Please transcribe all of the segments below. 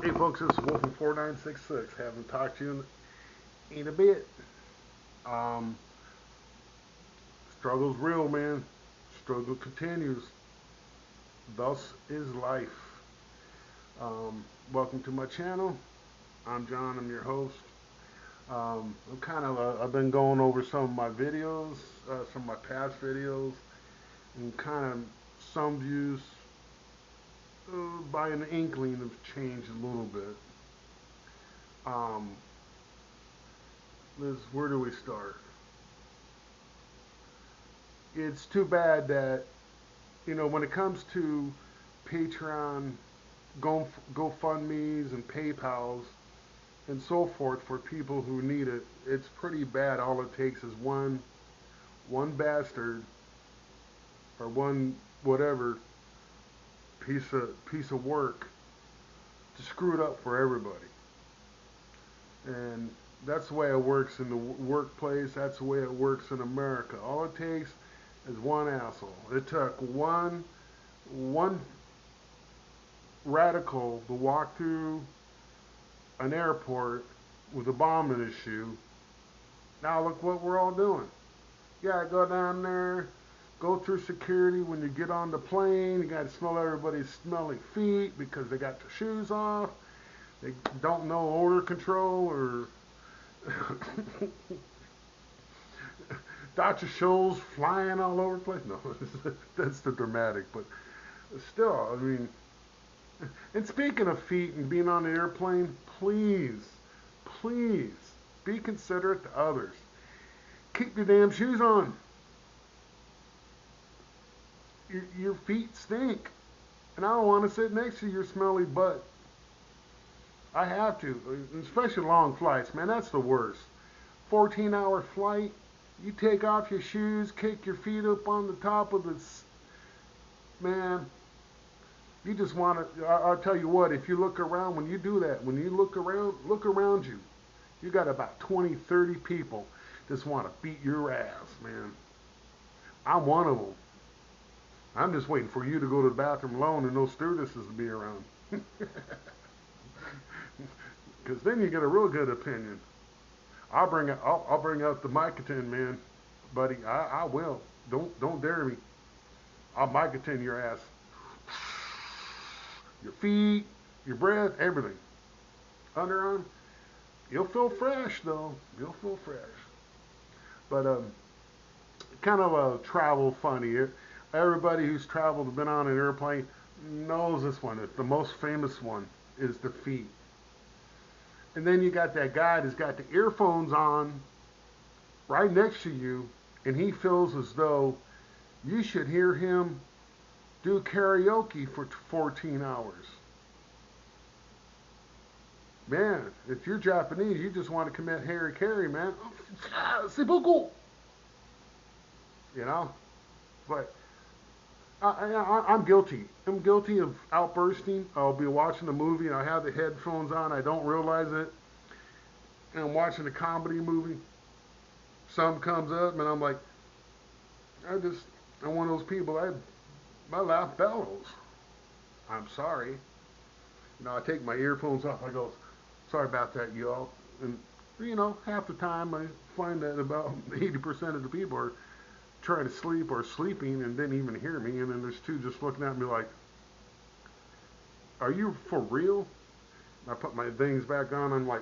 Hey folks, this is Wolfen4966. Haven't talked to you in a bit. Um, Struggle's real, man. Struggle continues. Thus is life. Welcome to my channel. I'm John. I'm your host. I've been going over some of my videos, some of my past videos, and kind of some views by an inkling have changed a little bit. Um, where do we start? It's too bad that when it comes to Patreon, GoFundMe's, and PayPal's, and so forth for people who need it, it's pretty bad. All it takes is one bastard or one whatever piece of work to screw it up for everybody. And that's the way it works in the workplace. That's the way it works in America. All it takes is one asshole. It took one radical to walk through an airport with a bomb in his shoe. Now look what we're all doing. Yeah, go down there, go through security. When you get on the plane, you got to smell everybody's smelly feet because they got their shoes off. They don't know order control or Dr. Scholl's flying all over the place. No, that's the dramatic, but still, I mean, and speaking of feet and being on an airplane, please be considerate to others. Keep your damn shoes on. Your feet stink. And I don't want to sit next to your smelly butt. I have to, especially long flights, man, that's the worst. 14-hour flight, you take off your shoes, kick your feet up on the top of the, man, you just want to, I'll tell you what, if you look around, when you do that, when you look around you, you got about 20, 30 people just want to beat your ass, man. I'm one of them. I'm just waiting for you to go to the bathroom alone and no stewardesses to be around. Because then you get a real good opinion. I'll bring out the Micotin, man, buddy. I will. Don't dare me. I'll Micotin your ass, your feet, your breath, everything. Underarm. You'll feel fresh though. You'll feel fresh. But kind of a travel funny. Everybody who's traveled, been on an airplane, knows this one. The most famous one is the feet. And then you got that guy that's got the earphones on right next to you, and he feels as though you should hear him do karaoke for 14 hours. Man, if you're Japanese, you just want to commit Harry Carey, man. Seppuku! You know? But I'm guilty. I'm guilty of outbursting. I'll be watching a movie and I have the headphones on. I don't realize it. And I'm watching a comedy movie. Something comes up and I'm like, I'm one of those people. My laugh bellows. I'm sorry. I take my earphones off. I go, sorry about that, y'all. And half the time I find that about 80% of the people are trying to sleep or sleeping and didn't even hear me. And then there's two just looking at me like, are you for real? And I put my things back on. I'm like,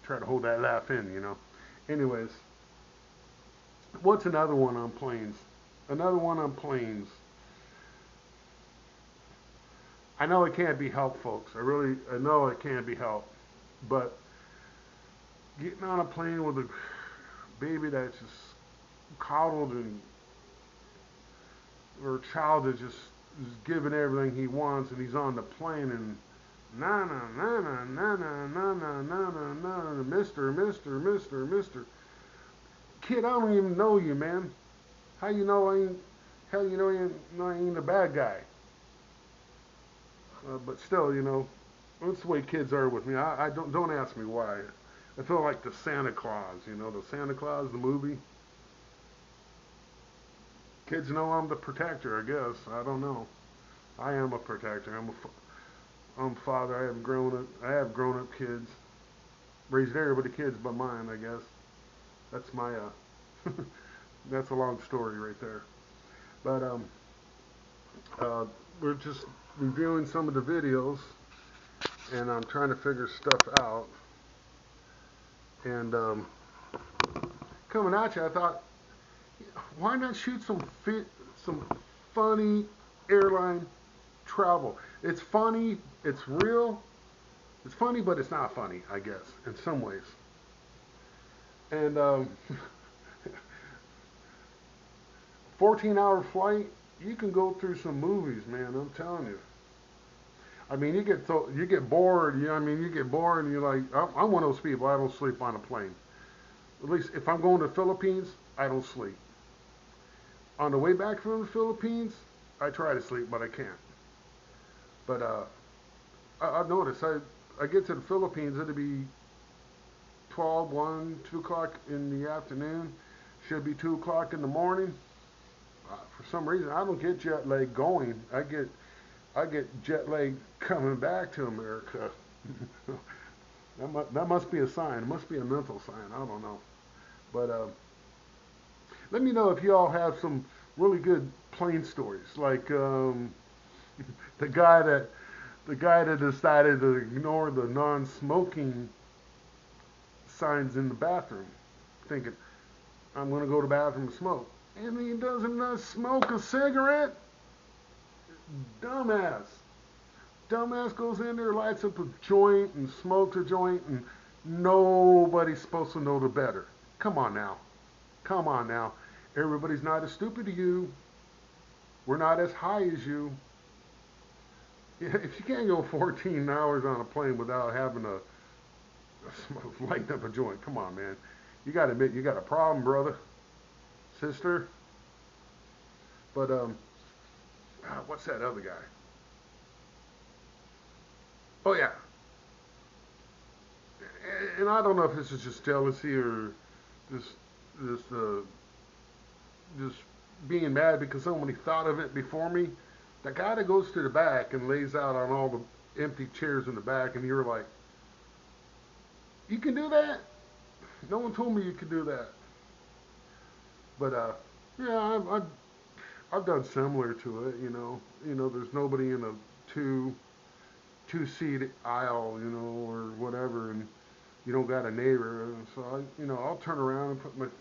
try to hold that laugh in. Anyways, what's another one on planes? Another one on planes. I know it can't be helped, folks. I know it can't be helped. But getting on a plane with a baby that's just coddled or a child that just is given everything he wants and he's on the plane and na na na na na na na na na na na Mister kid, I don't even know you, man. How you know I ain't hell you know I ain't a bad guy. But still, that's the way kids are with me. I don't ask me why. I feel like the Santa Claus, the Santa Claus, the movie. Kids know I'm the protector, I guess. I don't know. I am a protector. I'm a father. I have grown up kids. Raised everybody kids but mine, I guess. That's my that's a long story right there. But uh, we're just reviewing some of the videos, and I'm trying to figure stuff out. And coming at you, I thought, why not shoot some funny airline travel? It's funny, it's real, it's funny, but it's not funny, I guess, in some ways. And 14-hour flight, you can go through some movies, man. I'm telling you. I mean, you get bored. You know, I mean, you get bored, and you're like, I'm one of those people. I don't sleep on a plane. At least if I'm going to the Philippines, I don't sleep. On the way back from the Philippines, I try to sleep, but I can't. But I've noticed I get to the Philippines, it'll be 12, 1, 2 o'clock in the afternoon. Should be 2 o'clock in the morning. For some reason, I don't get jet lag going. I get jet lag coming back to America. That must be a sign. It must be a mental sign. I don't know. But let me know if you all have some really good plane stories, like the guy that the guy that decided to ignore the non-smoking signs in the bathroom, thinking I'm going to go to the bathroom and smoke, and he doesn't smoke a cigarette. Dumbass. Dumbass goes in there, lights up a joint, and smokes a joint, and nobody's supposed to know the better. Come on now. Come on now. Everybody's not as stupid as you. We're not as high as you. Yeah, if you can't go 14 hours on a plane without having light up a joint, come on, man. You got to admit you got a problem, brother, sister. But what's that other guy? Oh yeah, and I don't know if this is just jealousy or just this just being mad because somebody thought of it before me. The guy that goes to the back and lays out on all the empty chairs in the back, and you're like, you can do that? No one told me you could do that. But yeah, I've done similar to it. There's nobody in a two two seat aisle, or whatever, and you don't got a neighbor, so I'll turn around and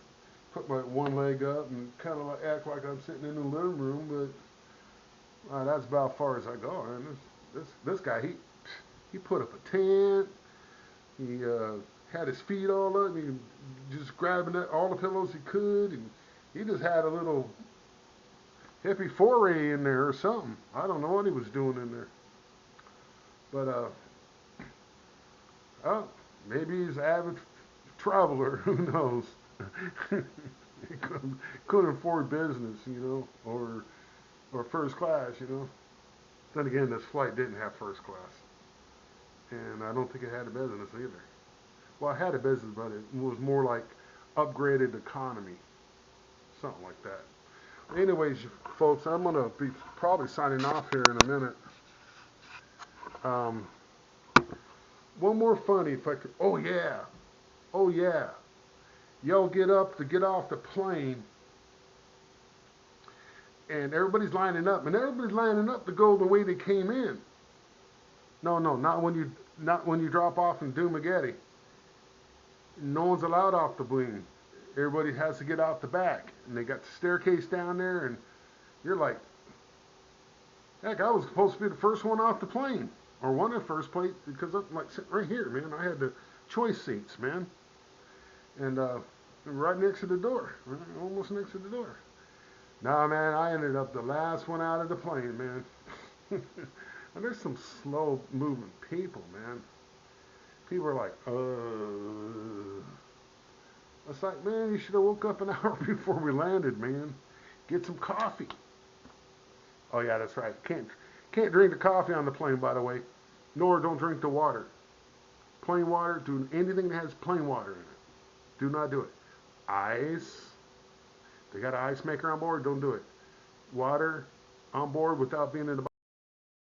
put my one leg up and kind of act like I'm sitting in the living room, but that's about as far as I go. And this guy, he put up a tent. He had his feet all up. He just grabbing all the pillows he could, and he just had a little hippie foray in there or something. I don't know what he was doing in there, but oh, maybe he's an avid traveler. Who knows? He couldn't afford business, or first class. Then again, this flight didn't have first class, and I don't think it had a business either. Well, it had a business, but it was more like upgraded economy, something like that. Anyways, folks, I'm gonna be probably signing off here in a minute. Um, one more funny, if I could. Oh yeah, oh yeah. Y'all get up to get off the plane, and everybody's lining up, and everybody's lining up to go the way they came in. No, no, not when you drop off in Dumagetti. No one's allowed off the wing. Everybody has to get out the back, and they got the staircase down there, and you're like, heck, I was supposed to be the first one off the plane, or one of the first plane, because I'm like sitting right here, man. I had the choice seats, man, and right next to the door, right, almost next to the door. Nah, man, I ended up the last one out of the plane, man. And there's some slow moving people, man. People are like, It's like, man, you should have woke up an hour before we landed, man. Get some coffee. Oh yeah, that's right. Can't drink the coffee on the plane, by the way. Nor don't drink the water. Plain water, do anything that has plain water in it. Do not do it. Ice. They got an ice maker on board, don't do it. Water on board without being in the